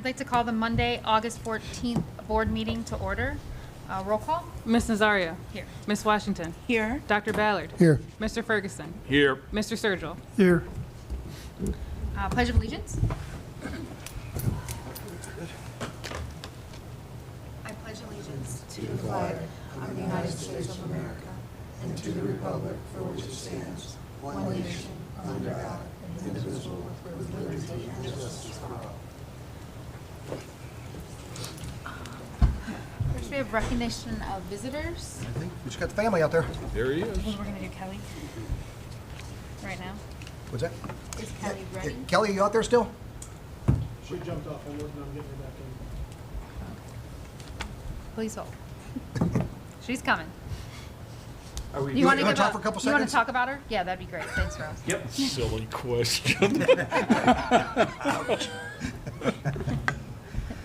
like to call the Monday, August 14th board meeting to order. Roll call. Ms. Nazario. Here. Ms. Washington. Here. Dr. Ballard. Here. Mr. Ferguson. Here. Mr. Sturgill. Here. Pledge of Allegiance. I pledge allegiance to The flag of the United States of America and to the republic for which it stands, one nation, under God, indivisible, with liberty and justice for all. First, we have recognition of visitors. I think we just got the family out there. There he I is. think we're going to do Kelly right now. What's that? Is Kelly ready? Kelly, you out there still? She jumped off. I'm working on getting her back in. Please hold. She's coming. Are we You want to talk for a couple You want seconds? to talk about her? Yeah, that'd be great. Thanks, Rose. Yep. Silly question.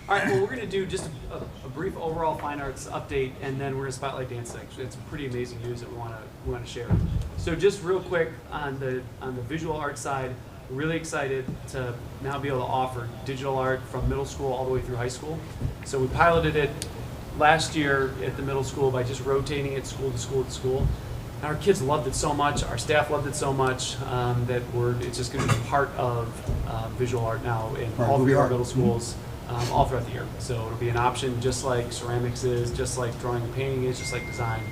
All right, well, we're going to do just a brief overall fine arts update, and then we're going to spotlight dance next. It's some pretty amazing news that we want to share. So just real quick on the visual art side, we're really excited to now be able to offer digital art from middle school all the way through high school. So we piloted it last year at the middle school by just rotating it school to school to school. And our kids loved it so much, our staff loved it so much that it's just going to be part of visual art now in all three of our middle schools. All throughout the year. So it'll be an option just like ceramics is, just like drawing and painting is, just like design.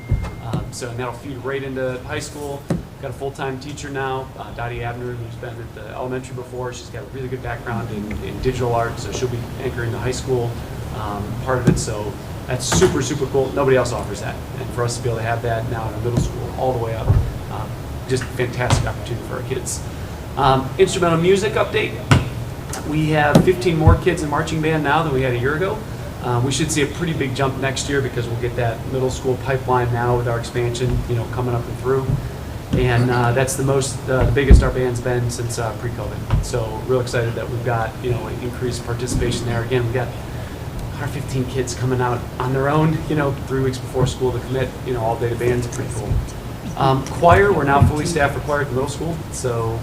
And that'll feed right into high school. Got a full-time teacher now, Dottie Abner, who's been at the elementary before. She's got a really good background in digital art, so she'll be anchoring the high school part of it. So that's super, super cool. Nobody else offers that. And for us to be able to have that now in a middle school all the way up, just fantastic opportunity for our kids. Instrumental music update. We have 15 more kids in marching band now than we had a year ago. We should see a pretty big jump next year because we'll get that middle school pipeline now with our expansion, coming up and through. And that's the biggest our band's been since pre-COVID. So real excited that we've got, increased participation there. Again, we've got 115 kids coming out on their own, 3 weeks before school to commit, all day to bands. Pretty cool. Choir, we're now fully staffed for choir at the middle school, so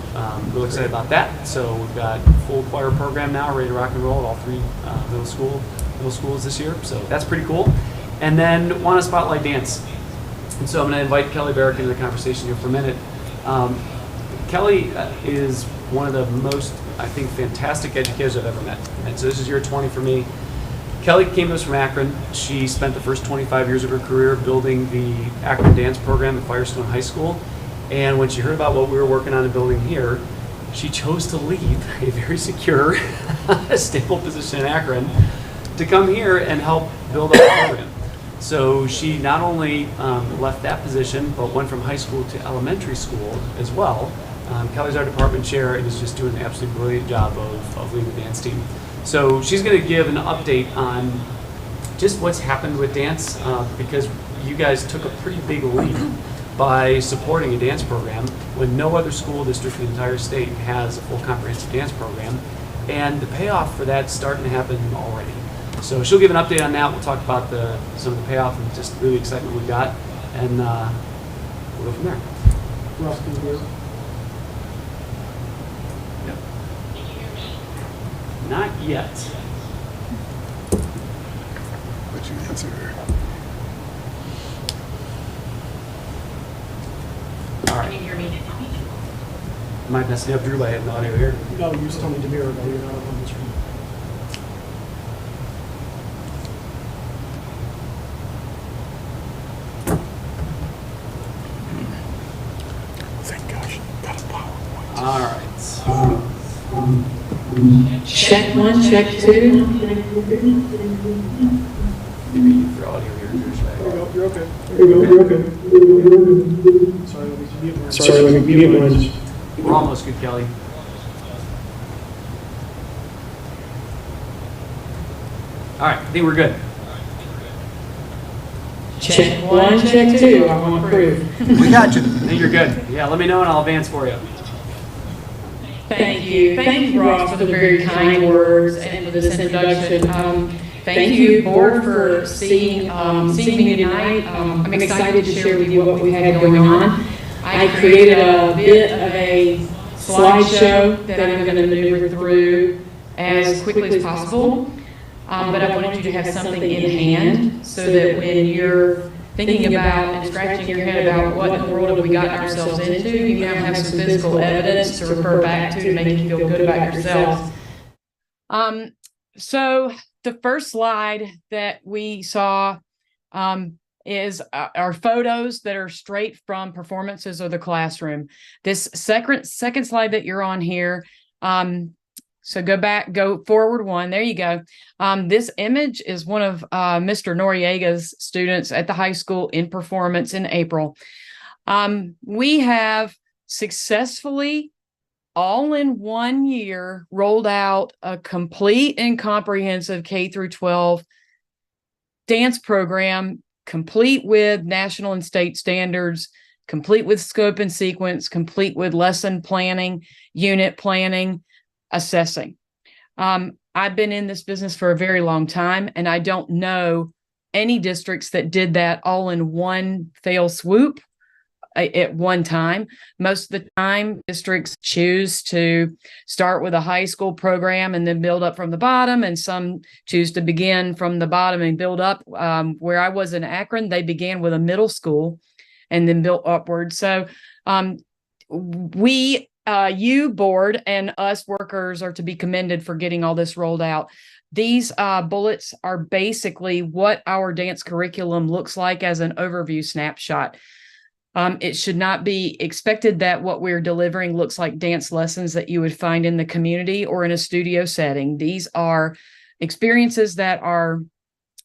really excited about that. So we've got a full choir program now, ready to rock and roll at all 3 middle schools this year. So that's pretty cool. And then want to spotlight dance. And so I'm going to invite Kelly Barrick into the conversation here for a minute. Kelly is one of the most, I think, fantastic educators I've ever met. And so this is year 20 for me. Kelly came to us from Akron. She spent the first 25 years of her career building the Akron dance program at Firestone High School. And when she heard about what we were working on and building here, she chose to leave a very secure, stable position in Akron to come here and help build our program. So she not only left that position, but went from high school to elementary school as well. Kelly's our department chair and is just doing an absolutely brilliant job of leading the dance team. So she's going to give an update on just what's happened with dance because you guys took a pretty big leap by supporting a dance program when no other school district in the entire state has a full comprehensive dance program. And the payoff for that's starting to happen already. So she'll give an update on that. We'll talk about some of the payoff and just really excitement we've got. And we'll go from there. Ross, can you hear? Not yet. What's your answer? All right. Can you hear me? Might mess it up, Drew, by hitting the audio here. No, you just told me to mirror, though. You're not on the screen. Thank gosh. Got a PowerPoint. All right. Check 1, check 2. Maybe your audio here, Drew. There you go. You're okay. You're okay. Sorry, let me mute mine. We're almost good, Kelly. All right, I think we're good. Check 1, check 2. I want to approve. We got you. I think you're good. Yeah, let me know and I'll advance for you. Thank you. Thank you, Ross, for the very kind words and for this introduction. Thank you, board, for seeing me tonight. I'm excited to share with you what we had going on. I created a bit of a slideshow that I'm going to maneuver through as quickly as possible. but I wanted you to have something in hand so that when you're thinking about and scratching your head about what in the world have we gotten ourselves into, you now have some physical evidence to refer back to make you feel good about yourself. So the first slide that we saw is our photos that are straight from performances of the classroom. This second slide that you're on here, so go forward one. There you go. This image is one of Mr. Noriega's students at the high school in performance in April. We have successfully, all in 1 year, rolled out a complete and comprehensive K through 12 dance program, complete with national and state standards, complete with scope and sequence, complete with lesson planning, unit planning, assessing. I've been in this business for a very long time, and I don't know any districts that did that all in one fell swoop at one time. Most of the time, districts choose to start with a high school program and then build up from the bottom, and some choose to begin from the bottom and build up. Where I was in Akron, they began with a middle school and then built upward. So you board and us workers are to be commended for getting all this rolled out. These bullets are basically what our dance curriculum looks like as an overview snapshot. It should not be expected that what we're delivering looks like dance lessons that you would find in the community or in a studio setting. These are experiences that are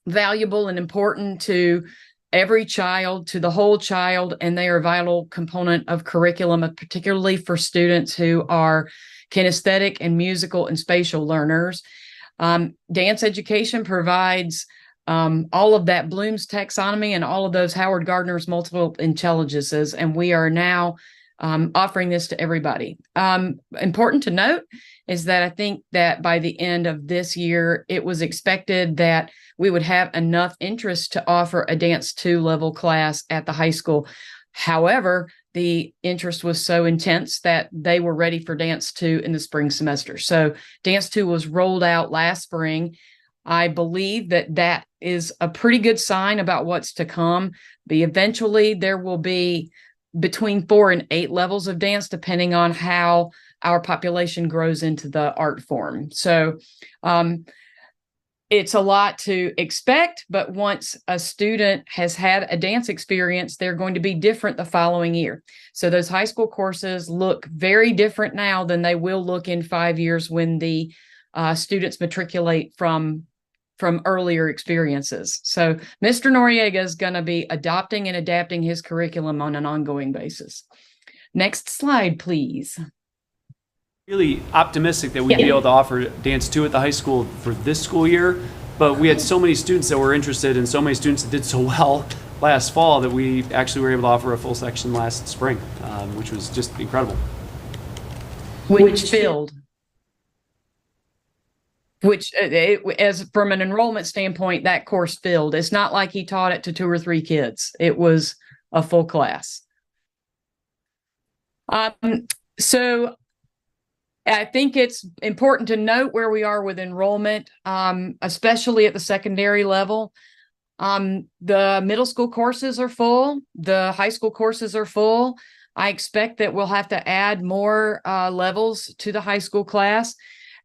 valuable and important to every child, to the whole child, and they are a vital component of curriculum, particularly for students who are kinesthetic and musical and spatial learners. Dance education provides all of that Bloom's taxonomy and all of those Howard Gardner's multiple intelligences, and we are now offering this to everybody. Important to note is that I think that by the end of this year, it was expected that we would have enough interest to offer a Dance 2 level class at the high school. However, the interest was so intense that they were ready for Dance 2 in the spring semester. So Dance 2 was rolled out last spring. I believe that that is a pretty good sign about what's to come. But eventually there will be between 4 and 8 levels of dance, depending on how our population grows into the art form. So it's a lot to expect, but once a student has had a dance experience, they're going to be different the following year. So those high school courses look very different now than they will look in 5 years when the students matriculate from earlier experiences. So Mr. Noriega is going to be adopting and adapting his curriculum on an ongoing basis. Next slide, please. Really optimistic that we'd be able to offer Dance 2 at the high school for this school year, but we had so many students that were interested and so many students that did so well last fall that we actually were able to offer a full section last spring, which was just incredible. Which filled. Which, as from an enrollment standpoint, that course filled. It's not like he taught it to 2 or 3 kids. It was a full class. So I think it's important to note where we are with enrollment, especially at the secondary level. The middle school courses are full. The high school courses are full. I expect that we'll have to add more levels to the high school class.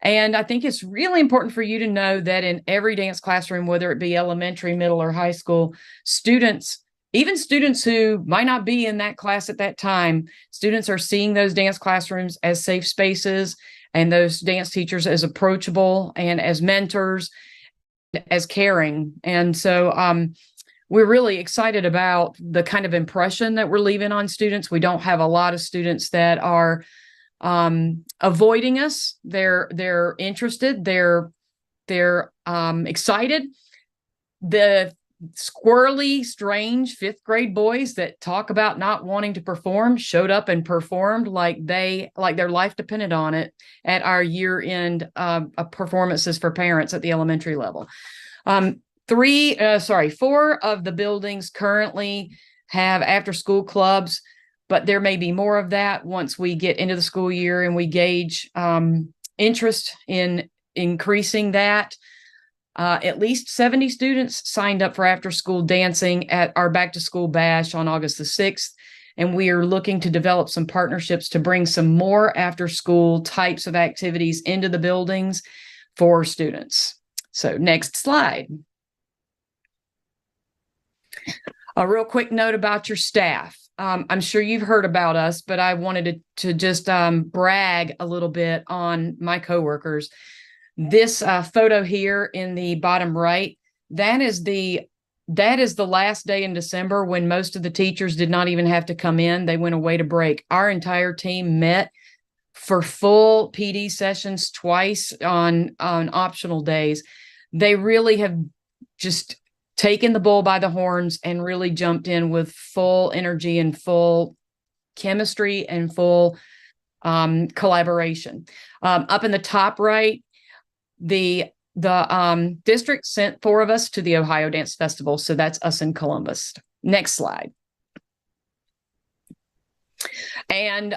And I think it's really important for you to know that in every dance classroom, whether it be elementary, middle, or high school, students, even students who might not be in that class at that time, students are seeing those dance classrooms as safe spaces and those dance teachers as approachable and as mentors, as caring. And so we're really excited about the kind of impression that we're leaving on students. We don't have a lot of students that are avoiding us. They're interested. They're excited. The squirrely, strange 5th grade boys that talk about not wanting to perform showed up and performed like their life depended on it at our year-end performances for parents at the elementary level. 4 of the buildings currently have after-school clubs, but there may be more of that once we get into the school year and we gauge interest in increasing that. At least 70 students signed up for after-school dancing at our back-to-school bash on August the 6th. And we are looking to develop some partnerships to bring some more after-school types of activities into the buildings for students. So next slide. A real quick note about your staff. I'm sure you've heard about us, but I wanted to just brag a little bit on my coworkers. This photo here in the bottom right, that is the last day in December when most of the teachers did not even have to come in. They went away to break. Our entire team met for full PD sessions twice on optional days. They really have just taken the bull by the horns and really jumped in with full energy and full chemistry and full collaboration. Up in the top right, the district sent 4 of us to the Ohio Dance Festival. So that's us in Columbus. Next slide. And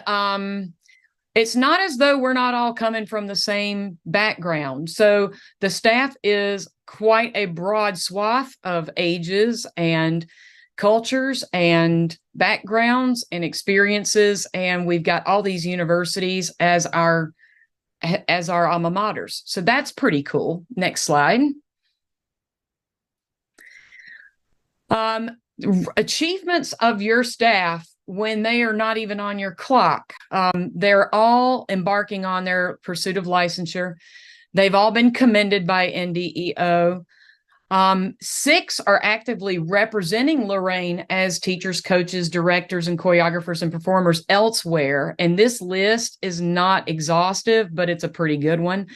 it's not as though we're not all coming from the same background. So the staff is quite a broad swath of ages and cultures and backgrounds and experiences. And we've got all these universities as our alma maters. So that's pretty cool. Next slide. Achievements of your staff when they are not even on your clock. They're all embarking on their pursuit of licensure. They've all been commended by NDEO. 6 are actively representing Lorain as teachers, coaches, directors, and choreographers and performers elsewhere. And this list is not exhaustive, but it's a pretty good one.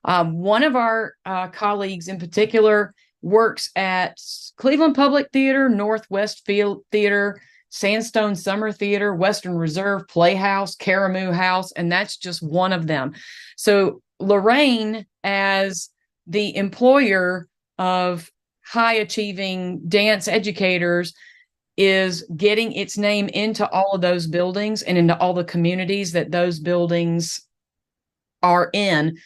One of our colleagues in particular works at Cleveland Public Theater, Northwest Field Theater, Sandstone Summer Theater, Western Reserve Playhouse, Caramoo House, and that's just one of them. So Lorain, as the employer of high achieving dance educators, is getting its name into all of those buildings and into all the communities that those buildings are in.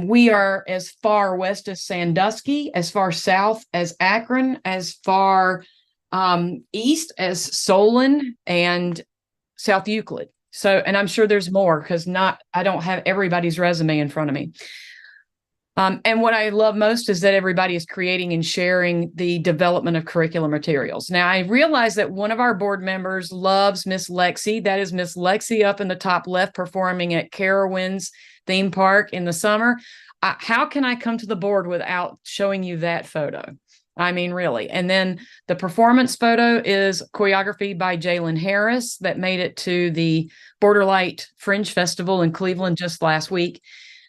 We are as far west as Sandusky, as far south as Akron, as far east as Solon and South Euclid. So, and I'm sure there's more because I don't have everybody's resume in front of me. And what I love most is that everybody is creating and sharing the development of curriculum materials. Now, I realize that one of our board members loves Miss Lexi. That is Miss Lexi up in the top left performing at Carowinds theme park in the summer. How can I come to the board without showing you that photo? I mean, really. And then the performance photo is choreography by Jalen Harris that made it to the Borderlight Fringe Festival in Cleveland just last week.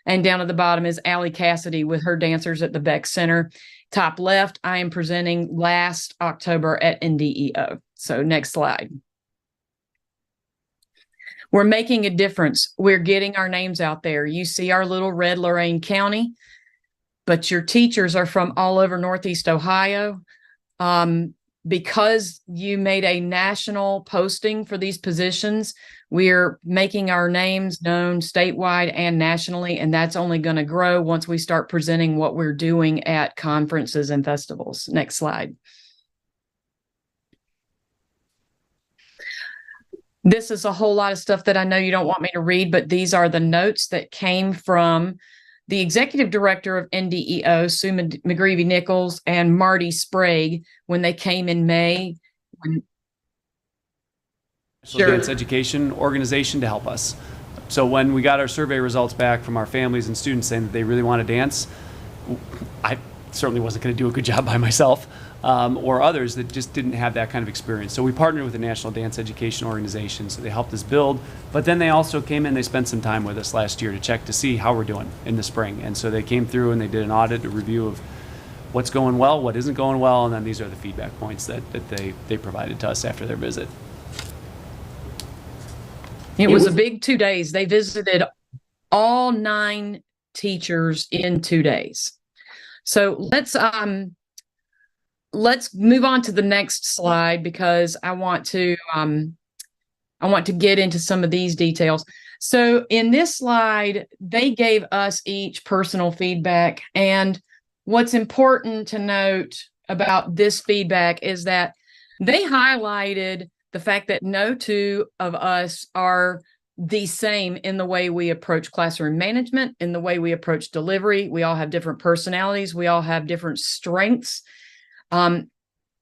And down at the bottom is Allie Cassidy with her dancers at the Beck Center. Top left, I am presenting last October at NDEO. So next slide. We're making a difference. We're getting our names out there. You see our little red Lorain County, but your teachers are from all over Northeast Ohio. Because you made a national posting for these positions, we're making our names known statewide and nationally, and that's only going to grow once we start presenting what we're doing at conferences and festivals. Next slide. This is a whole lot of stuff that I know you don't want me to read, but these are the notes that came from the executive director of NDEO, Sue McGreevy Nichols, and Marty Sprague when they came in May. Dance education organization to help us. So when we got our survey results back from our families and students saying that they really want to dance, I certainly wasn't going to do a good job by myself, or others that just didn't have that kind of experience. So we partnered with the National Dance Education Organization, so they helped us build, but then they also came in, they spent some time with us last year to check to see how we're doing in the spring. And so they came through and they did an audit, a review of what's going well, what isn't going well, and then these are the feedback points that they provided to us after their visit. It was a big 2 days. They visited all 9 teachers in 2 days. So let's move on to the next slide because I want to get into some of these details. So in this slide, they gave us each personal feedback, and what's important to note about this feedback is that they highlighted the fact that no two of us are the same in the way we approach classroom management, in the way we approach delivery. We all have different personalities. We all have different strengths.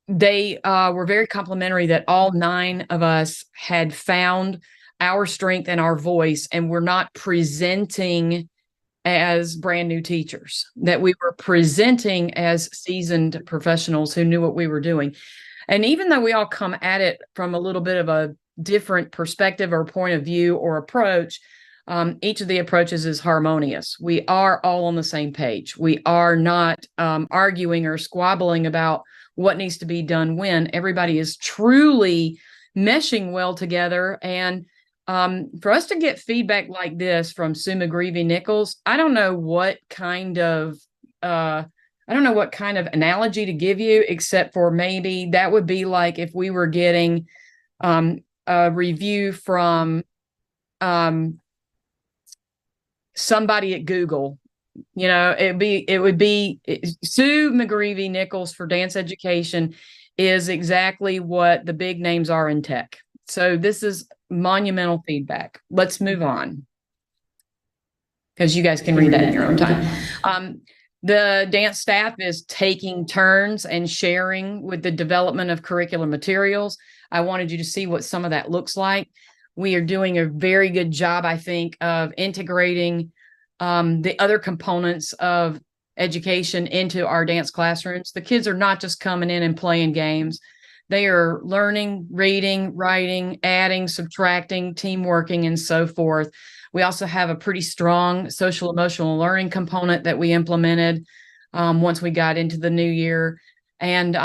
They were very complimentary that all 9 of us had found our strength and our voice, and we're not presenting as brand new teachers, that we were presenting as seasoned professionals who knew what we were doing. And even though we all come at it from a little bit of a different perspective or point of view or approach, each of the approaches is harmonious. We are all on the same page. We are not arguing or squabbling about what needs to be done when. Everybody is truly meshing well together. And for us to get feedback like this from Sue McGreevy Nichols, I don't know what kind of analogy to give you, except for maybe that would be like if we were getting a review from somebody at Google. You know, it would be Sue McGreevy Nichols for dance education is exactly what the big names are in tech. So this is monumental feedback. Let's move on, because you guys can read that in your own time. The dance staff is taking turns and sharing with the development of curriculum materials. I wanted you to see what some of that looks like. We are doing a very good job, I think, of integrating the other components of education into our dance classrooms. The kids are not just coming in and playing games. They are learning, reading, writing, adding, subtracting, team working, and so forth. We also have a pretty strong social emotional learning component that we implemented once we got into the new year. And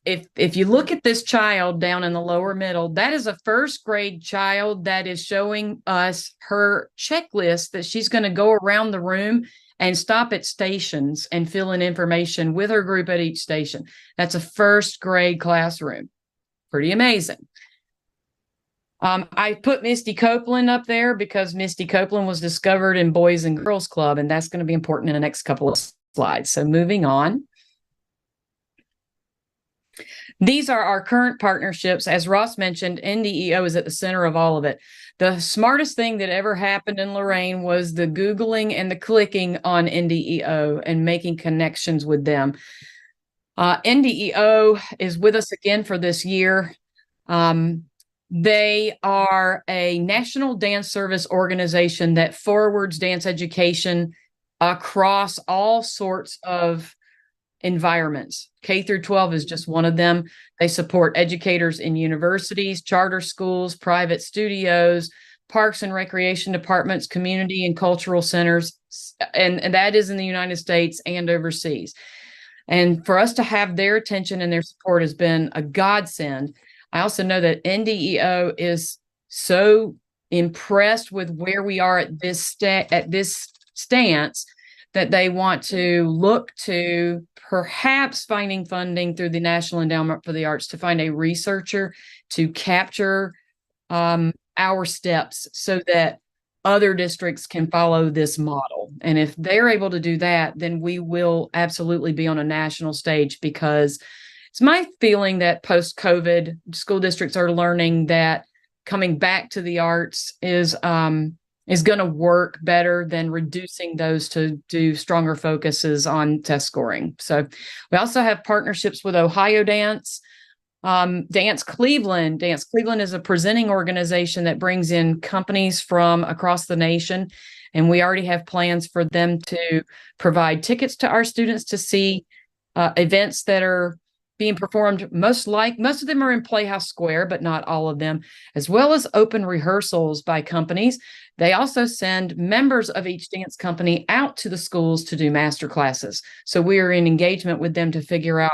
if you look at this child down in the lower middle, that is a first grade child that is showing us her checklist that she's going to go around the room and stop at stations and fill in information with her group at each station. That's a first grade classroom. Pretty amazing. I put Misty Copeland up there because Misty Copeland was discovered in Boys and Girls Club, and that's going to be important in the next couple of slides. So moving on. These are our current partnerships. As Ross mentioned, NDEO is at the center of all of it. The smartest thing that ever happened in Lorain was the Googling and the clicking on NDEO and making connections with them. NDEO is with us again for this year. They are a national dance service organization that forwards dance education across all sorts of environments. K through 12 is just one of them. They support educators in universities, charter schools, private studios, parks and recreation departments, community and cultural centers, and that is in the United States and overseas. And for us to have their attention and their support has been a godsend. I also know that NDEO is so impressed with where we are at this stance that they want to look to perhaps finding funding through the National Endowment for the Arts to find a researcher to capture our steps so that other districts can follow this model. And if they're able to do that, then we will absolutely be on a national stage, because it's my feeling that post-COVID, school districts are learning that coming back to the arts is going to work better than reducing those to do stronger focuses on test scoring. So we also have partnerships with Ohio Dance, Dance Cleveland. Dance Cleveland is a presenting organization that brings in companies from across the nation. And we already have plans for them to provide tickets to our students to see events that are being performed. Most of them are in Playhouse Square, but not all of them, as well as open rehearsals by companies. They also send members of each dance company out to the schools to do master classes. So we are in engagement with them to figure out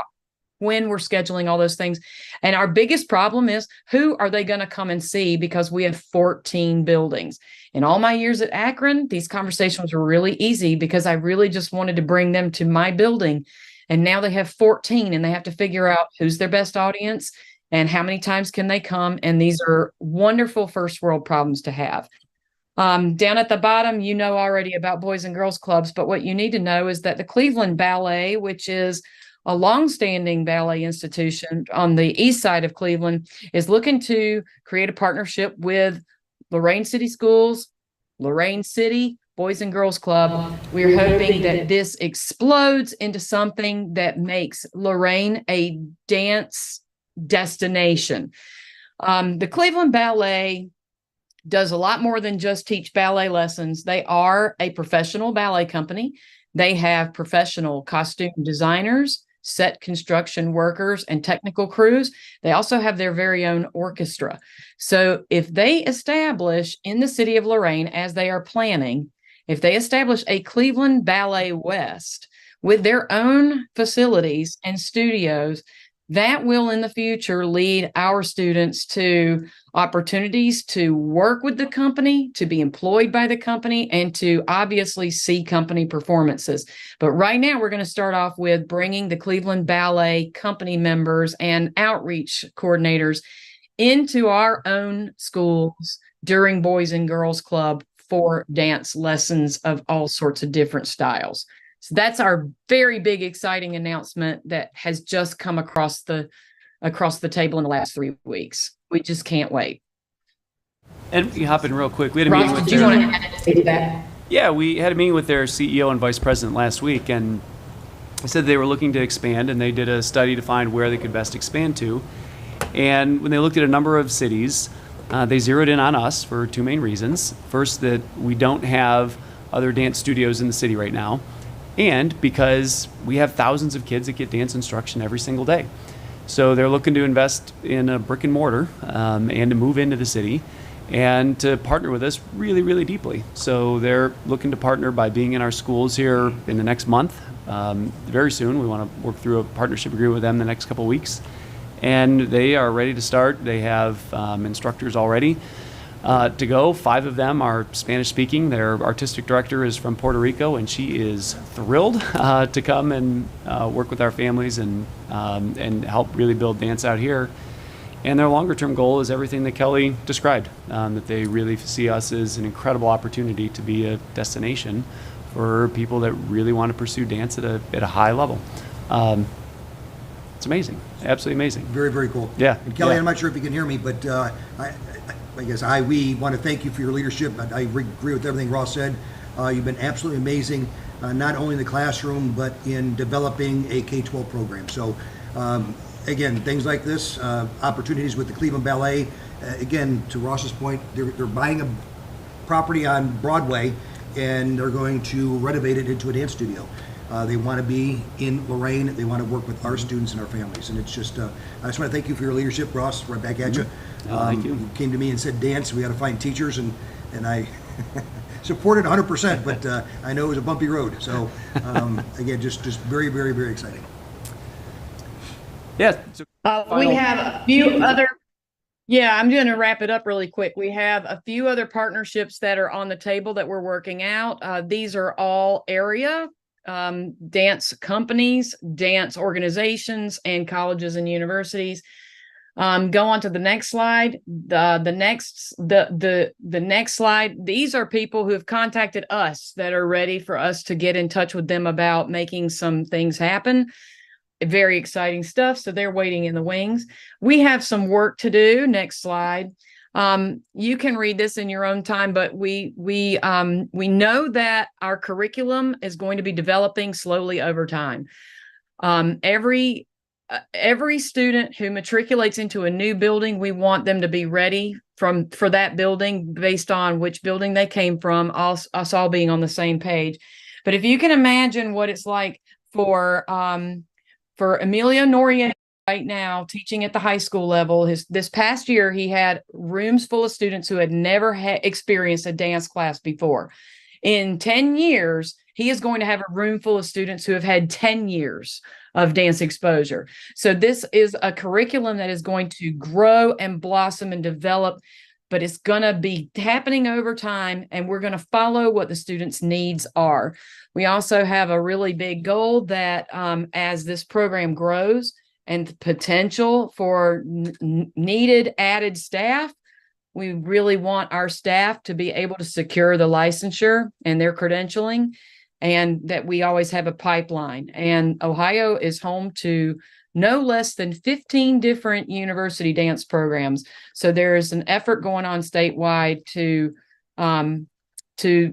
when we're scheduling all those things. And our biggest problem is, who are they going to come and see? Because we have 14 buildings. In all my years at Akron, these conversations were really easy because I really just wanted to bring them to my building. And now they have 14 and they have to figure out who's their best audience and how many times can they come. And these are wonderful first world problems to have. Down at the bottom, you know already about Boys and Girls Clubs, but what you need to know is that the Cleveland Ballet, which is a longstanding ballet institution on the east side of Cleveland, is looking to create a partnership with Lorain City Schools, Lorain City Boys and Girls Club. We're hoping that this explodes into something that makes Lorain a dance destination. The Cleveland Ballet does a lot more than just teach ballet lessons. They are a professional ballet company. They have professional costume designers, set construction workers, and technical crews. They also have their very own orchestra. So if they establish in the city of Lorain, as they are planning, if they establish a Cleveland Ballet West with their own facilities and studios, that will in the future lead our students to opportunities to work with the company, to be employed by the company, and to obviously see company performances. But right now, we're going to start off with bringing the Cleveland Ballet company members and outreach coordinators into our own schools during Boys and Girls Club for dance lessons of all sorts of different styles. So that's our very big, exciting announcement that has just come across the table in the last 3 weeks. We just can't wait. And we hop in real quick. We had a meeting Ross, with did you want to add to that? Yeah, we had a meeting with their CEO and vice president last week, and they said they were looking to expand, and they did a study to find where they could best expand to. And when they looked at a number of cities, they zeroed in on us for 2 main reasons. First, that we don't have other dance studios in the city right now, and because we have thousands of kids that get dance instruction every single day. So they're looking to invest in a brick and mortar and to move into the city and to partner with us really, really deeply. So they're looking to partner by being in our schools here in the next month. Very soon, we want to work through a partnership agreement with them the next couple of weeks. And they are ready to start. They have instructors already to go. 5 of them are Spanish speaking. Their artistic director is from Puerto Rico, and she is thrilled to come and work with our families and help really build dance out here. And their longer term goal is everything that Kelly described, that they really see us as an incredible opportunity to be a destination for people that really want to pursue dance at a high level. It's amazing, absolutely amazing. Very, very cool. Yeah. And Kelly, yeah. I'm not sure if you can hear me, but we want to thank you for your leadership. I agree with everything Ross said. You've been absolutely amazing, not only in the classroom, but in developing a K-12 program. So, again, things like this, opportunities with the Cleveland Ballet, again, to Ross's point, they're buying a property on Broadway, and they're going to renovate it into a dance studio. They want to be in Lorain. They want to work with our students and our families. And it's just, I just want to thank you for your leadership, Ross, right back at you. Thank you. You came to me and said, dance, we got to find teachers, and I supported 100%, but I know it was a bumpy road. So, again, just very, very, very exciting. Yeah. So We have a few other. Yeah, I'm going to wrap it up really quick. We have a few other partnerships that are on the table that we're working out. These are all area dance companies, dance organizations, and colleges and universities. Go on to the next slide. The next slide. These are people who have contacted us that are ready for us to get in touch with them about making some things happen. Very exciting stuff. So they're waiting in the wings. We have some work to do. Next slide. You can read this in your own time, but we know that our curriculum is going to be developing slowly over time. Every student who matriculates into a new building, we want them to be ready for that building based on which building they came from, us all being on the same page. But if you can imagine what it's like for Emilio Noriega right now teaching at the high school level, this past year, he had rooms full of students who had never experienced a dance class before. In 10 years, he is going to have a room full of students who have had 10 years of dance exposure. So this is a curriculum that is going to grow and blossom and develop, but it's going to be happening over time, and we're going to follow what the students' needs are. We also have a really big goal that as this program grows and the potential for needed added staff, We really want our staff to be able to secure the licensure and their credentialing, and that we always have a pipeline. And Ohio is home to no less than 15 different university dance programs. So there is an effort going on statewide to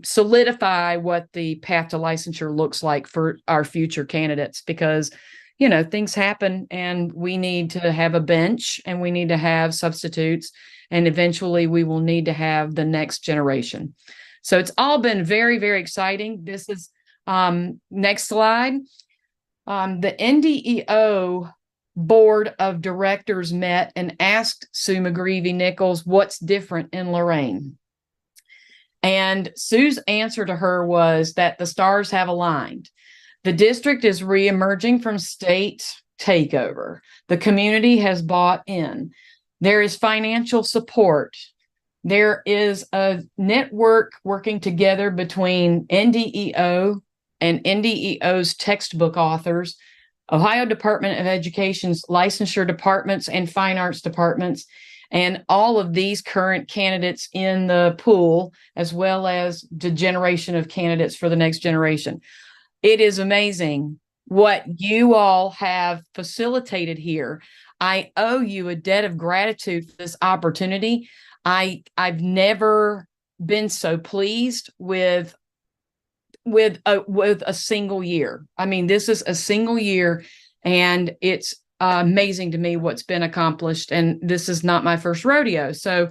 solidify what the path to licensure looks like for our future candidates, because things happen and we need to have a bench and we need to have substitutes, and eventually we will need to have the next generation. So it's all been very, very exciting. This is next slide. The NDEO board of directors met and asked Sue McGreevy Nichols what's different in Lorain. And Sue's answer to her was that the stars have aligned. The district is reemerging from state takeover. The community has bought in. There is financial support. There is a network working together between NDEO and NDEO's textbook authors, Ohio Department of Education's licensure departments and fine arts departments, and all of these current candidates in the pool, as well as the generation of candidates for the next generation. It is amazing what you all have facilitated here. I owe you a debt of gratitude for this opportunity. I've never been so pleased with a single year. I mean, this is a single year, and it's amazing to me what's been accomplished. And this is not my first rodeo. So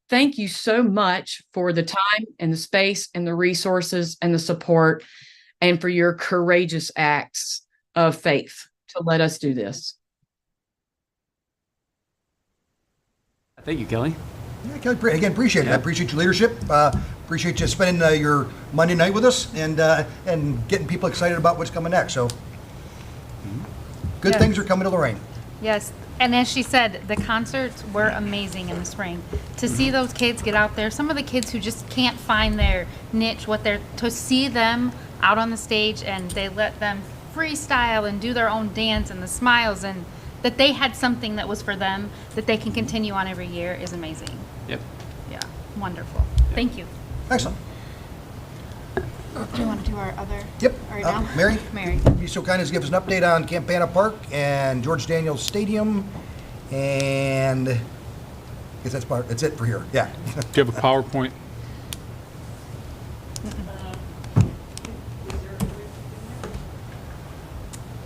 thank you so much for the time and the space and the resources and the support, and for your courageous acts of faith to let us do this. Thank you, Kelly. Yeah, Kelly, again, appreciate it. I appreciate your leadership. Appreciate you spending your Monday night with us and getting people excited about what's coming next. So good things are coming to Lorain. Yes, and as she said, the concerts were amazing in the spring. To see those kids get out there, some of the kids who just can't find their niche, to see them out on the stage and they let them freestyle and do their own dance, and the smiles, and that they had something that was for them that they can continue on every year is amazing. Yep. Yeah, wonderful. Thank you. Excellent. Do you want to do our other? Yep. Right now? Mary? Mary. Be so kind as to give us an update on Campana Park and George Daniels Stadium, and I guess that's it for here. Yeah. Do you have a PowerPoint?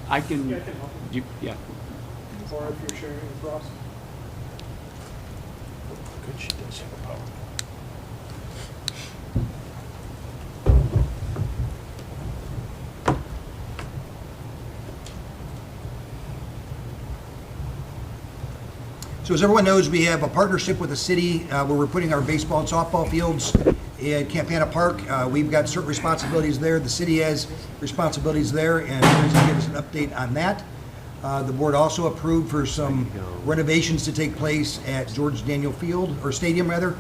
I can. Yeah, I can help Yeah. Or if you're sharing it with Ross. Good, she does have a power. So as everyone knows, we have a partnership with the city where we're putting our baseball and softball fields at Campana Park. We've got certain responsibilities there. The city has responsibilities there, and Mary's going to give us an update on that. The board also approved for some renovations to take place at George Daniel Field, or Stadium rather,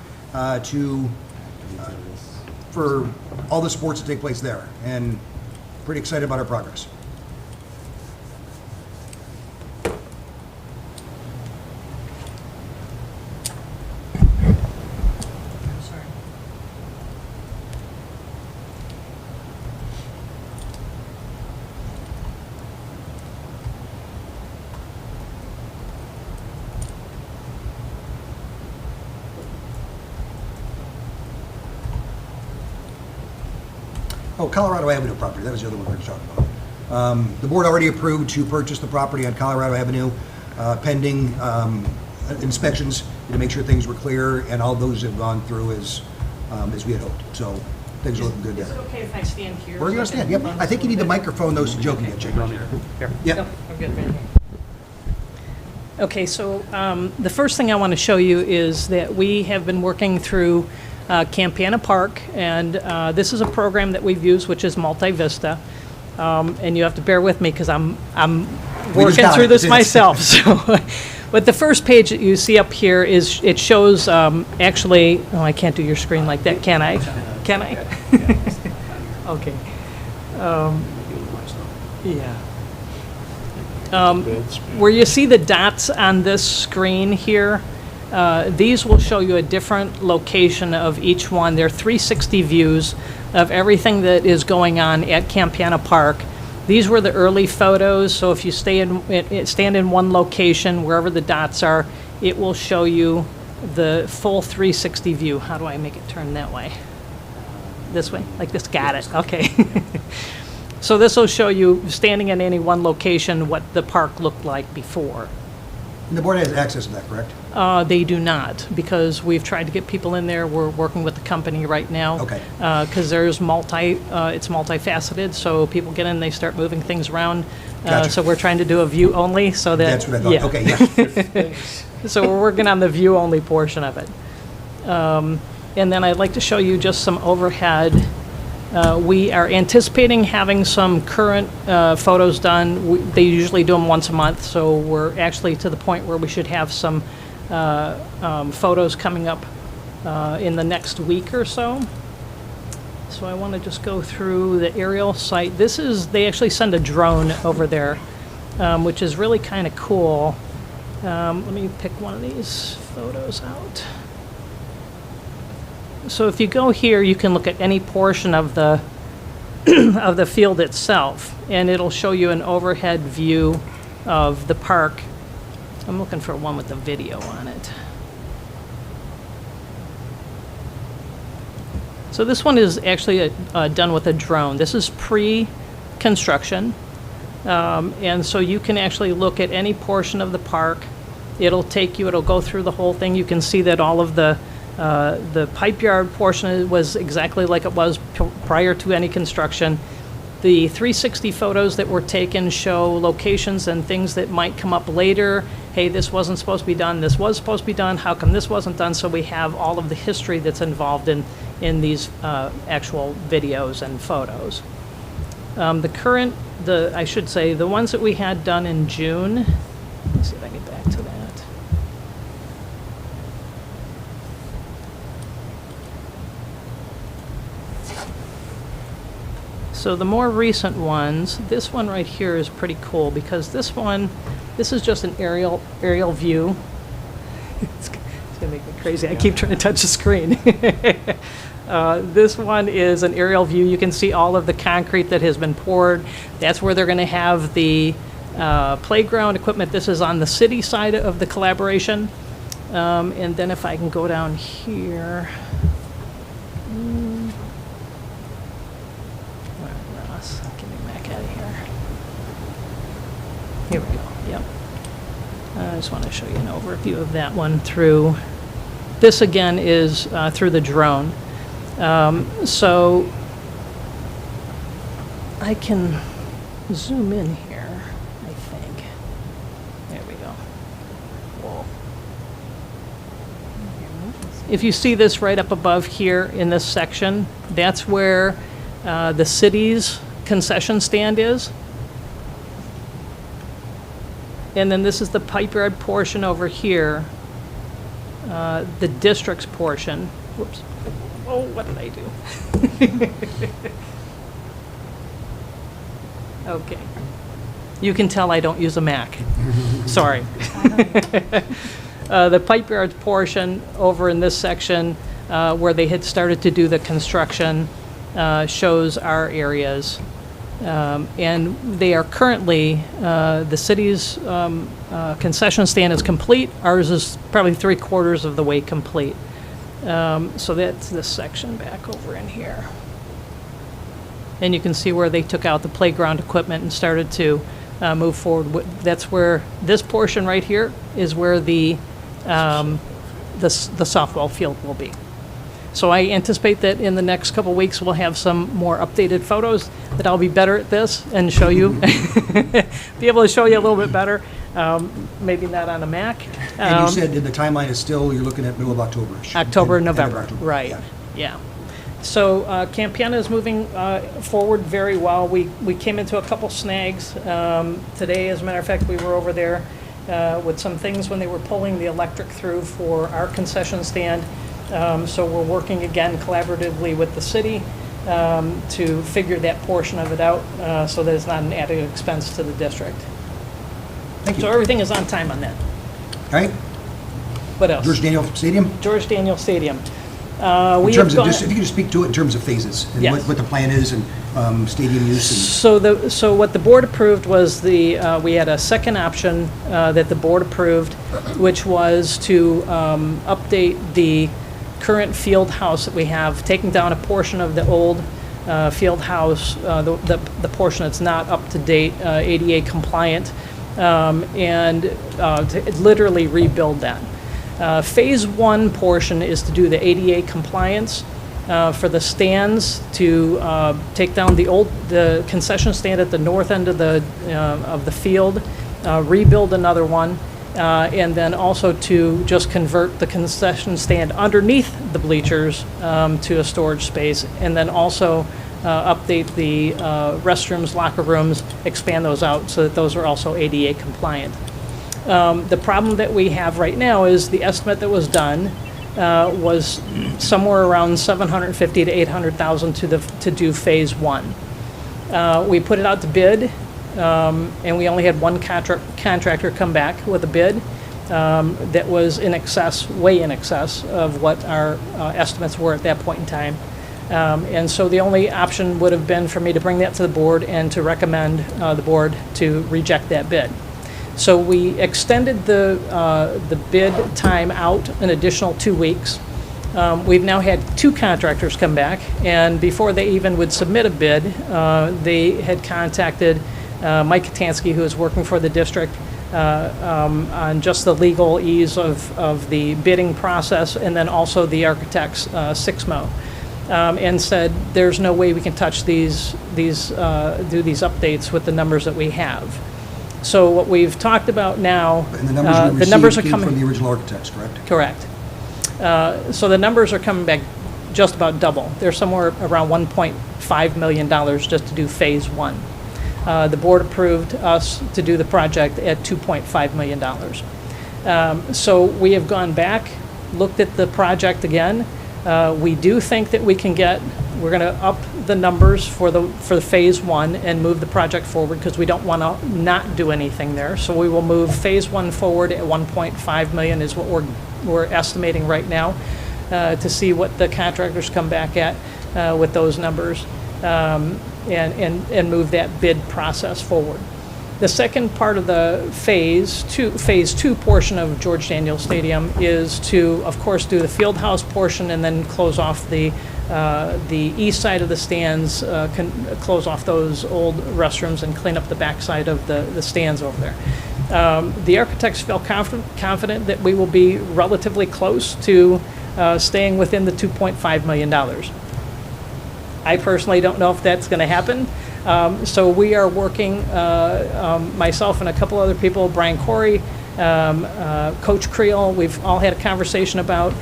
for all the sports to take place there, and pretty excited about our progress. Oh, Colorado Avenue property, that was the other one we were talking about. The board already approved to purchase the property on Colorado Avenue, pending inspections to make sure things were clear, and all those have gone through as we had hoped. So things are looking good Is it there. okay if I stand here? Where are you gonna stand? Yep, I think you need the microphone, though, so Joe can get you. Yeah. I'm good, right here. Okay, so the first thing I want to show you is that we have been working through Campana Park, and this is a program that we've used, which is Multivista. And you have to bear with me because I'm working got through it. this It's- myself. So, but the first page that you see up here is, it shows actually, oh, I can't do your screen like that, can I? Can I? Okay. Yeah. Where you see the dots on this screen here, These will show you a different location of each one. They're 360 views of everything that is going on at Campana Park. These were the early photos, so if you stand in one location, wherever the dots are, it will show you the full 360 view. How do I make it turn that way? This way? Like this? Got it. Okay. So this will show you, standing in any one location, what the park looked like before. And the board has access to that, correct? They do not, because we've tried to get people in there. We're working with the company right now. Okay. Because there's it's multifaceted, so people get in, they start moving things around. Gotcha. So we're trying to do a view only, so that. That's what I thought. Yeah. Okay, yeah. So we're working on the view only portion of it. And then I'd like to show you just some overhead. We are anticipating having some current photos done. They usually do them once a month, so we're actually to the point where we should have some photos coming up in the next week or so. So I want to just go through the aerial site. They actually send a drone over there, which is really kind of cool. Let me pick one of these photos out. So if you go here, you can look at any portion of the of the field itself, and it'll show you an overhead view of the park. I'm looking for one with the video on it. So this one is actually done with a drone. This is pre-construction, and so you can actually look at any portion of the park. It'll go through the whole thing. You can see that all of the pipe yard portion was exactly like it was prior to any construction. The 360 photos that were taken show locations and things that might come up later. Hey, this wasn't supposed to be done, this was supposed to be done, how come this wasn't done? So we have all of the history that's involved in these actual videos and photos. I should say, the ones that we had done in June, let me see if I can get back to that. So the more recent ones, this one right here is pretty cool because this is just an aerial view. It's gonna make me crazy. I keep trying to touch the screen. This one is an aerial view. You can see all of the concrete that has been poured. That's where they're gonna have the playground equipment. This is on the city side of the collaboration. And then if I can go down here. Get me back out of here. Here we go. Yep. I just want to show you an overview of that one through. This again is through the drone. So I can zoom in here, I think. There we go. Whoa. If you see this right up above here in this section, that's where the city's concession stand is. And then this is the pipe yard portion over here, the district's portion. Whoops. Oh, what did I do? Okay. You can tell I don't use a Mac. Sorry. The pipe yard portion over in this section where they had started to do the construction shows our areas. And they are currently, the city's concession stand is complete. Ours is probably 3/4 of the way complete. So that's this section back over in here. And you can see where they took out the playground equipment and started to move forward. That's where this portion right here is where the softball field will be. So I anticipate that in the next couple weeks we'll have some more updated photos that I'll be better at this and show you, be able to show you a little bit better. Maybe not on a Mac. And you said the timeline is still, you're looking at middle of October-ish. October, End of November, October. right, Yeah. yeah. So Campana is moving forward very well. We came into a couple snags today. As a matter of fact, we were over there with some things when they were pulling the electric through for our concession stand. So we're working again collaboratively with the city to figure that portion of it out so that it's not an added expense to the district. Thank you. So everything is on time on that. All right. What else? George Daniel Stadium? George Daniel Stadium. In We terms have of, gone, just, if you could just speak to it in terms of phases, and Yes. what the plan is, and stadium use, and so what the board approved was we had a second option that the board approved, which was to update the current field house that we have, taking down a portion of the old field house, the portion that's not up to date, ADA compliant, and to literally rebuild that. Phase one portion is to do the ADA compliance for the stands, to take down the concession stand at the north end of the field, rebuild another one, and then also to just convert the concession stand underneath the bleachers to a storage space, and then also update the restrooms, locker rooms, expand those out so that those are also ADA compliant. The problem that we have right now is the estimate that was done was somewhere around $750,000 to $800,000 to do phase one. We put it out to bid, and we only had one contractor come back with a bid that was way in excess of what our estimates were at that point in time. And so the only option would have been for me to bring that to the board and to recommend the board to reject that bid. So we extended the bid time out an additional 2 weeks. We've now had 2 contractors come back, and before they even would submit a bid, they had contacted Mike Katansky, who is working for the district, on just the legal ease of the bidding process, and then also the architect's SIXMO, and said there's no way we can touch do these updates with the numbers that we have. So what we've talked about now, and the numbers we the numbers are received came coming. from the original architects, correct? Correct. So the numbers are coming back just about double. They're somewhere around $1.5 million just to do phase one. The board approved us to do the project at $2.5 million. So we have gone back, looked at the project again. We do think that we're going to up the numbers for the phase one and move the project forward, because we don't want to not do anything there. So we will move phase one forward at 1.5 million is what we're estimating right now, to see what the contractors come back at with those numbers, and move that bid process forward. The second part of the phase two portion of George Daniel Stadium is to, of course, do the field house portion and then close off the east side of the stands, close off those old restrooms and clean up the back side of the stands over there. The architects feel confident that we will be relatively close to staying within the $2.5 million. I personally don't know if that's going to happen. So we are working, myself and a couple other people, Brian Corey, Coach Creel, we've all had a conversation about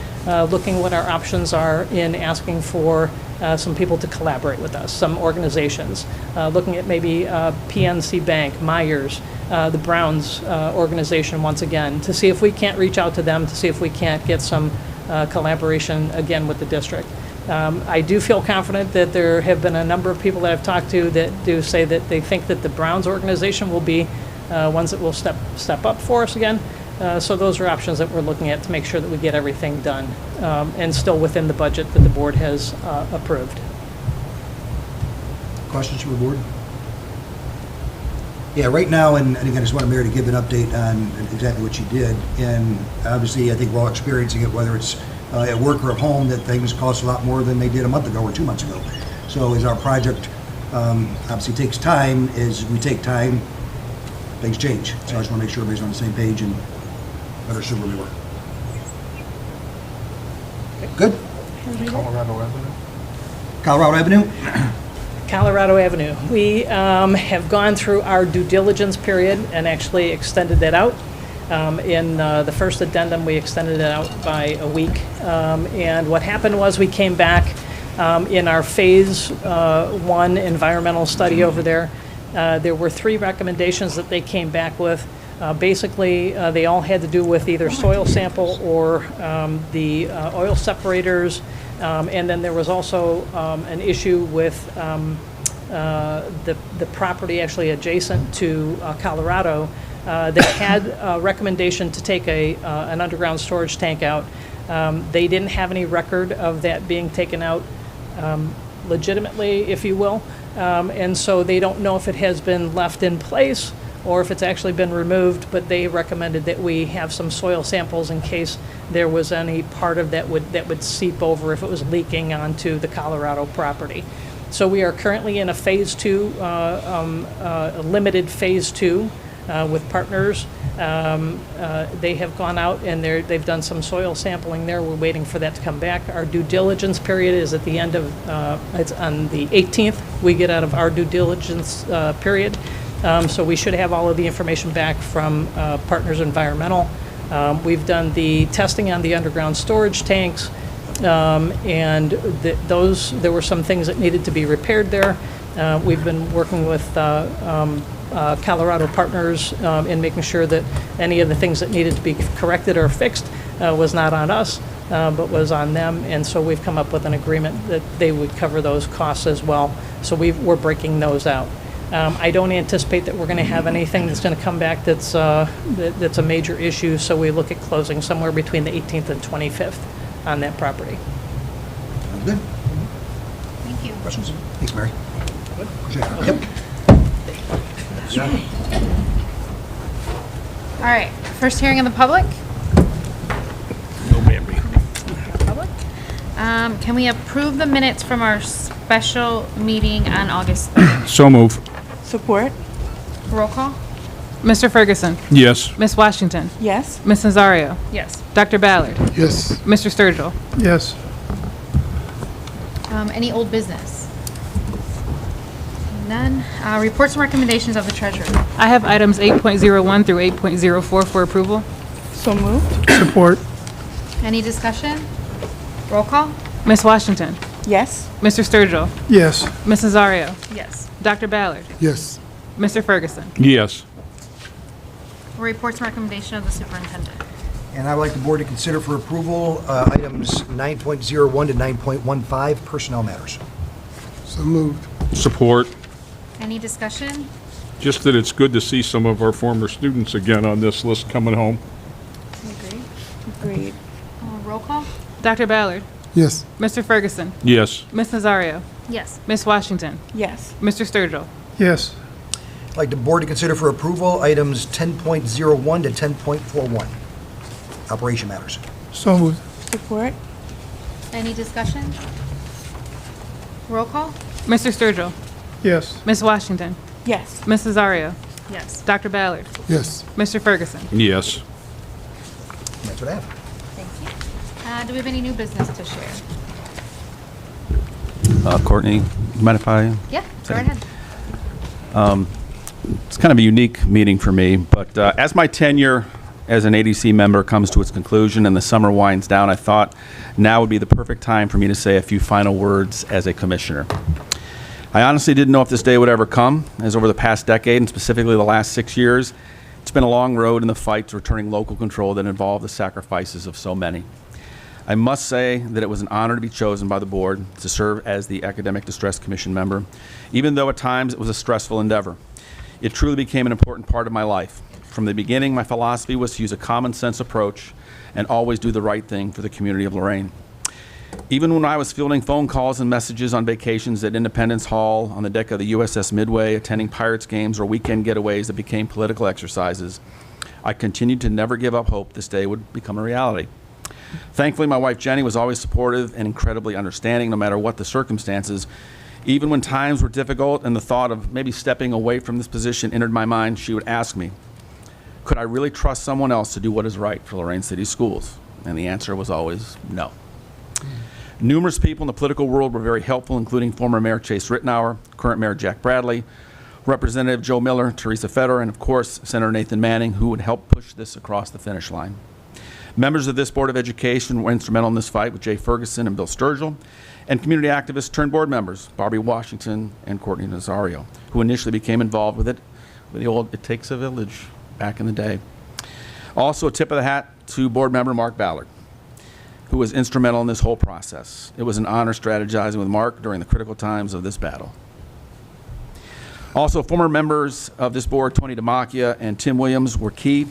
looking what our options are in asking for some people to collaborate with us, some organizations, looking at maybe PNC Bank, Myers, the Browns organization once again, to see if we can't reach out to them, to see if we can't get some collaboration again with the district. I do feel confident that there have been a number of people that I've talked to that do say that they think that the Browns organization will be ones that will step up for us again. So those are options that we're looking at to make sure that we get everything done and still within the budget that the board has approved. Questions from the board? Yeah, right now, and again, I just want Mary to give an update on exactly what she did. And obviously, I think we're all experiencing it, whether it's at work or at home, that things cost a lot more than they did a month ago or 2 months ago. So as our project obviously takes time, as we take time, things change. So I just want to make sure everybody's on the same page and understood where we were. Good? Colorado Avenue? Colorado Avenue? Colorado Avenue. We have gone through our due diligence period and actually extended that out. In the first addendum, we extended it out by a week. And what happened was we came back in our phase one environmental study over there. There were 3 recommendations that they came back with. Basically, they all had to do with either soil sample or the oil separators. And then there was also an issue with the property actually adjacent to Colorado that had a recommendation to take an underground storage tank out. They didn't have any record of that being taken out legitimately, if you will. And so they don't know if it has been left in place or if it's actually been removed, but they recommended that we have some soil samples in case there was any part of that would seep over if it was leaking onto the Colorado property. So we are currently in a phase 2, a limited phase 2 with partners. They have gone out and they've done some soil sampling there. We're waiting for that to come back. Our due diligence period is at the end of, it's on the 18th. We get out of our due diligence period. So we should have all of the information back from Partners Environmental. We've done the testing on the underground storage tanks, and there were some things that needed to be repaired there. We've been working with Colorado partners in making sure that any of the things that needed to be corrected or fixed was not on us, but was on them. And so we've come up with an agreement that they would cover those costs as well. So we're breaking those out. I don't anticipate that we're going to have anything that's going to come back that's a major issue, so we look at closing somewhere between the 18th and 25th on that property. Sounds good. Thank you. Questions? Thanks, Mary. Appreciate it. Yep. All right, first hearing of the public. No, Bambi. Public. Can we approve the minutes from our special meeting on August 3rd? So move. Support. Roll call? Mr. Ferguson. Yes. Ms. Washington. Yes. Ms. Nazario. Yes. Dr. Ballard. Yes. Mr. Sturgill. Yes. Any old business? None. Reports and recommendations of the treasurer. I have items 8.01 through 8.04 for approval. So moved. Support. Any discussion? Roll call? Ms. Washington. Yes. Mr. Sturgill. Yes. Ms. Nazario. Yes. Dr. Ballard. Yes. Mr. Ferguson. Yes. Reports and recommendation of the superintendent. And I would like the board to consider for approval items 9.01 to 9.15, personnel matters. So moved. Support. Any discussion? Just that it's good to see some of our former students again on this list coming home. Agree. Agreed. Roll call? Dr. Ballard. Yes. Mr. Ferguson. Yes. Ms. Nazario. Yes. Ms. Washington. Yes. Mr. Sturgill. Yes. I'd like the board to consider for approval items 10.01 to 10.41, operation matters. So moved. Support. Any discussion? Roll call? Mr. Sturgill. Yes. Ms. Washington. Yes. Ms. Nazario. Yes. Dr. Ballard. Yes. Mr. Ferguson. Yes. And that's what I have. Thank you. Do we have any new business to share? Courtney, you mind if I? Yeah, go right ahead. It's kind of a unique meeting for me, but as my tenure as an ADC member comes to its conclusion and the summer winds down, I thought now would be the perfect time for me to say a few final words as a commissioner. I honestly didn't know if this day would ever come, as over the past decade, and specifically the last 6 years, it's been a long road in the fight to returning local control that involved the sacrifices of so many. I must say that it was an honor to be chosen by the board to serve as the Academic Distress Commission member, even though at times it was a stressful endeavor. It truly became an important part of my life. From the beginning, my philosophy was to use a common sense approach and always do the right thing for the community of Lorain. Even when I was fielding phone calls and messages on vacations at Independence Hall, on the deck of the USS Midway, attending Pirates games or weekend getaways that became political exercises, I continued to never give up hope this day would become a reality. Thankfully, my wife Jenny was always supportive and incredibly understanding no matter what the circumstances. Even when times were difficult and the thought of maybe stepping away from this position entered my mind, she would ask me, could I really trust someone else to do what is right for Lorain City Schools? And the answer was always no. Numerous people in the political world were very helpful, including former Mayor Chase Rittenauer, current Mayor Jack Bradley, Representative Joe Miller, Teresa Feder, and of course, Senator Nathan Manning, who would help push this across the finish line. Members of this Board of Education were instrumental in this fight with Jay Ferguson and Bill Sturgill, and community activists turned board members, Barbie Washington and Courtney Nazario, who initially became involved with it, with the old It Takes a Village back in the day. Also, a tip of the hat to board member Mark Ballard, who was instrumental in this whole process. It was an honor strategizing with Mark during the critical times of this battle. Also, former members of this board, Tony DeMacchia and Tim Williams, were key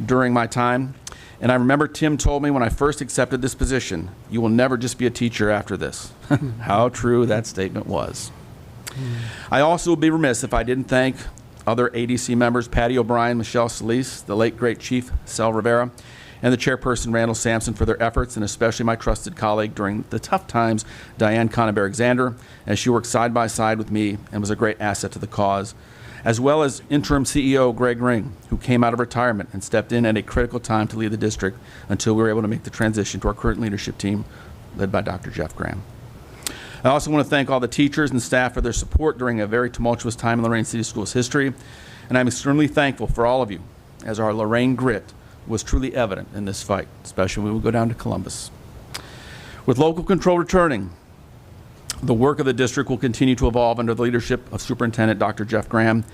during my time. And I remember Tim told me when I first accepted this position, "You will never just be a teacher after this." How true that statement was. I also would be remiss if I didn't thank other ADC members, Patty O'Brien, Michelle Solis, the late great Chief Sal Rivera, and the chairperson, Randall Sampson, for their efforts, and especially my trusted colleague during the tough times, Diane Conneberg-Xander, as she worked side by side with me and was a great asset to the cause, as well as interim CEO Greg Ring, who came out of retirement and stepped in at a critical time to lead the district until we were able to make the transition to our current leadership team, led by Dr. Jeff Graham. I also want to thank all the teachers and staff for their support during a very tumultuous time in Lorain City Schools history, and I'm extremely thankful for all of you, as our Lorain grit was truly evident in this fight, especially when we go down to Columbus. With local control returning, the work of the district will continue to evolve under the leadership of Superintendent Dr. Jeff Graham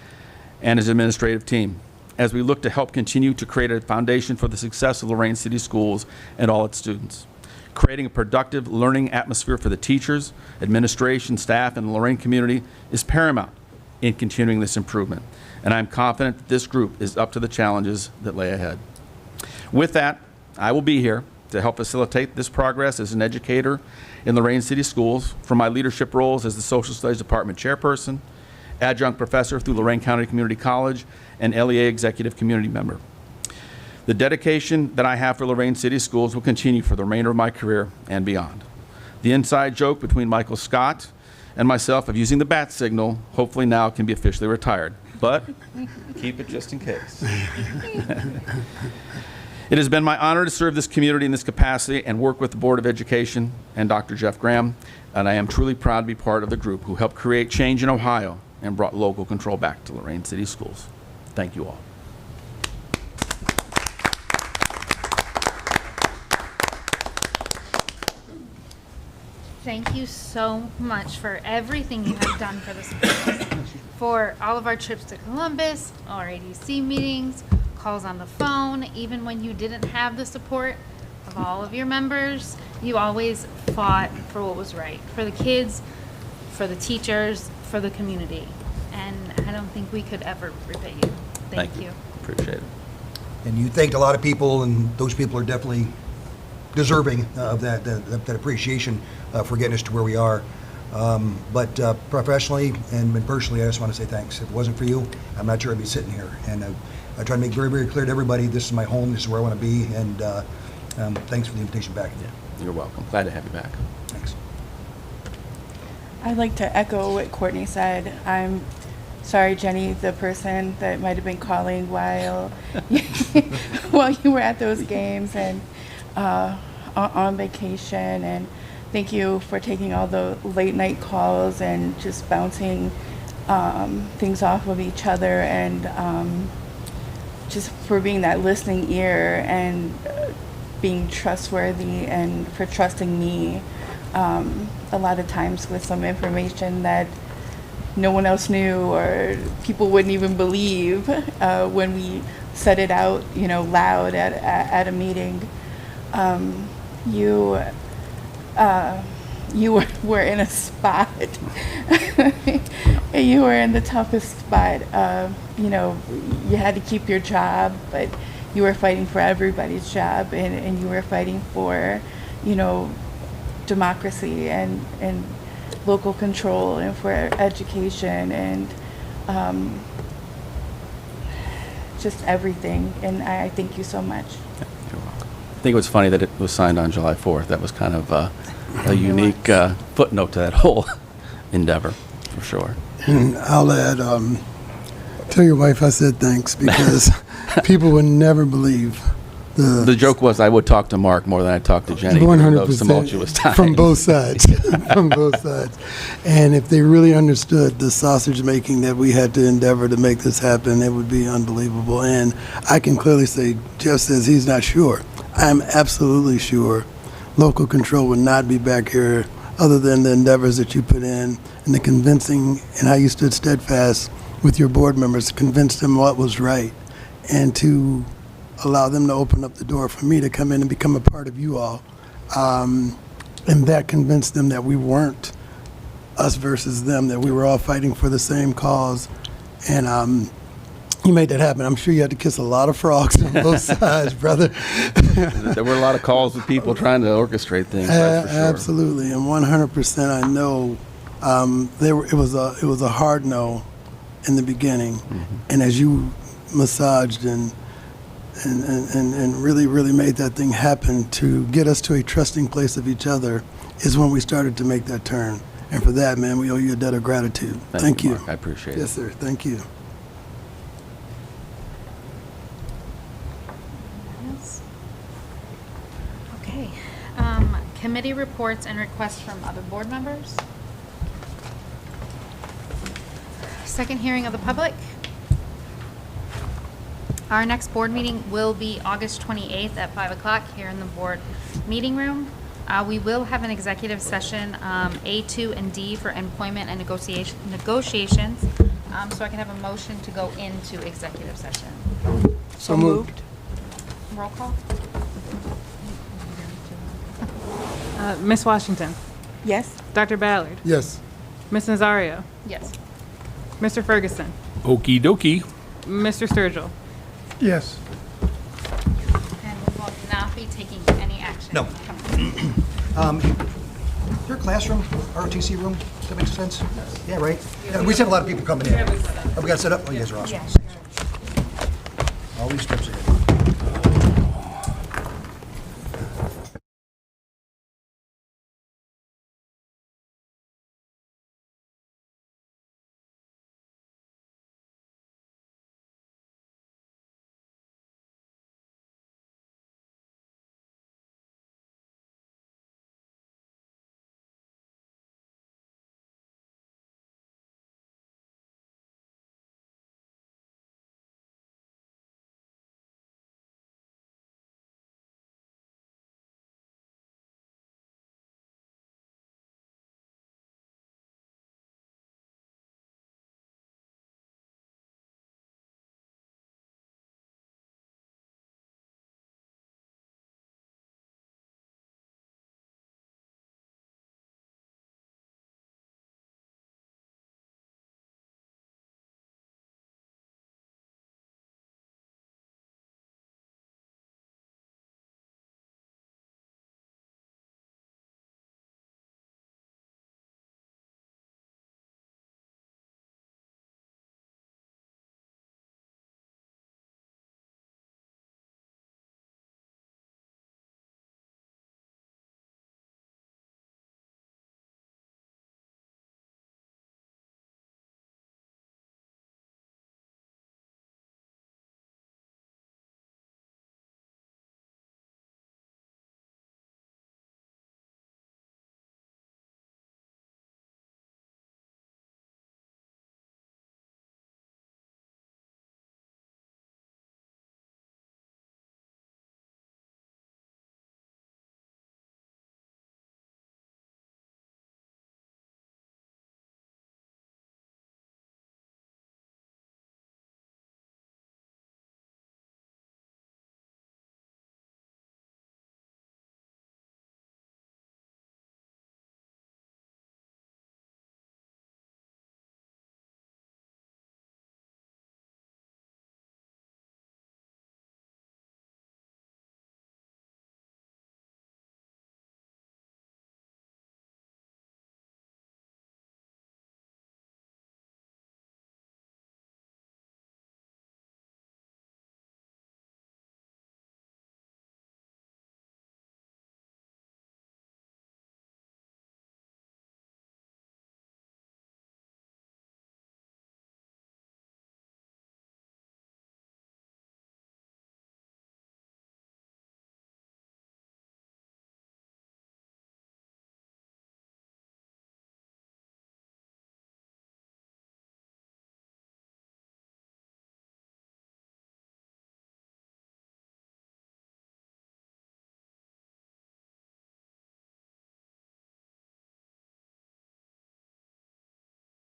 and his administrative team, as we look to help continue to create a foundation for the success of Lorain City Schools and all its students. Creating a productive learning atmosphere for the teachers, administration, staff, and the Lorain community is paramount in continuing this improvement, and I'm confident that this group is up to the challenges that lay ahead. With that, I will be here to help facilitate this progress as an educator in Lorain City Schools from my leadership roles as the Social Studies Department Chairperson, Adjunct Professor through Lorain County Community College, and LEA Executive Community Member. The dedication that I have for Lorain City Schools will continue for the remainder of my career and beyond. The inside joke between Michael Scott and myself of using the bat signal hopefully now can be officially retired, but keep it just in case. It has been my honor to serve this community in this capacity and work with the Board of Education and Dr. Jeff Graham, and I am truly proud to be part of the group who helped create change in Ohio and brought local control back to Lorain City Schools. Thank you all. Thank you so much for everything you have done for the schools, for all of our trips to Columbus, our ADC meetings, calls on the phone, even when you didn't have the support of all of your members, you always fought for what was right, for the kids, for the teachers, for the community. And I don't think we could ever repay you. Thank you. Appreciate it. And you thanked a lot of people, and those people are definitely deserving of that appreciation for getting us to where we are. But professionally and personally, I just want to say thanks. If it wasn't for you, I'm not sure I'd be sitting here. And I try to make very, very clear to everybody, this is my home, this is where I want to be, and thanks for the invitation back. Yeah, you're welcome. Glad to have you back. Thanks. I'd like to echo what Courtney said. I'm sorry, Jenny, the person that might have been calling while while you were at those games and on vacation. And thank you for taking all the late night calls and just bouncing things off of each other, and just for being that listening ear and being trustworthy, and for trusting me a lot of times with some information that no one else knew or people wouldn't even believe when we said it out, loud at a meeting. You were in a spot. You were in the toughest spot. You had to keep your job, but you were fighting for everybody's job, and you were fighting for, democracy and local control and for education and just everything. And I thank you so much. You're welcome. I think it was funny that it was signed on July 4th. That was kind of a unique footnote to that whole endeavor, for sure. I'll add, tell your wife I said thanks, because people would never believe the joke was I would talk to Mark more than I talked to Jenny. 100%. Those tumultuous times. From both sides. From both sides. And if they really understood the sausage making that we had to endeavor to make this happen, it would be unbelievable. And I can clearly say, Jeff says he's not sure. I'm absolutely sure local control would not be back here other than the endeavors that you put in and the convincing, and how you stood steadfast with your board members to convince them what was right, and to allow them to open up the door for me to come in and become a part of you all. And that convinced them that we weren't us versus them, that we were all fighting for the same cause. And you made that happen. I'm sure you had to kiss a lot of frogs on both sides, brother. There were a lot of calls with people trying to orchestrate things, that's for sure. Absolutely, and 100% I know it was a hard no in the beginning, and as you massaged and really made that thing happen to get us to a trusting place of each other is when we started to make that turn. And for that, man, we owe you a debt of gratitude. Thank you. Mark. I appreciate it. Yes, sir. Thank you. Okay. Committee reports and requests from other board members. Second hearing of the public. Our next board meeting will be August 28th at 5 o'clock here in the board meeting room. We will have an executive session, A2 and D for employment and negotiations. So I can have a motion to go into executive session. So moved. Roll call. Ms. Washington, Yes? Dr. Ballard, Yes. Ms. Nazario, Yes. Mr. Ferguson, Okey dokey. Mr. Sturgill. Yes. And we will not be taking any action. No. Your classroom, ROTC room, does that make sense? Yeah, right? Yeah, we just have a lot of people coming in. Oh, we got set up? Oh, you guys are awesome. All these steps ahead.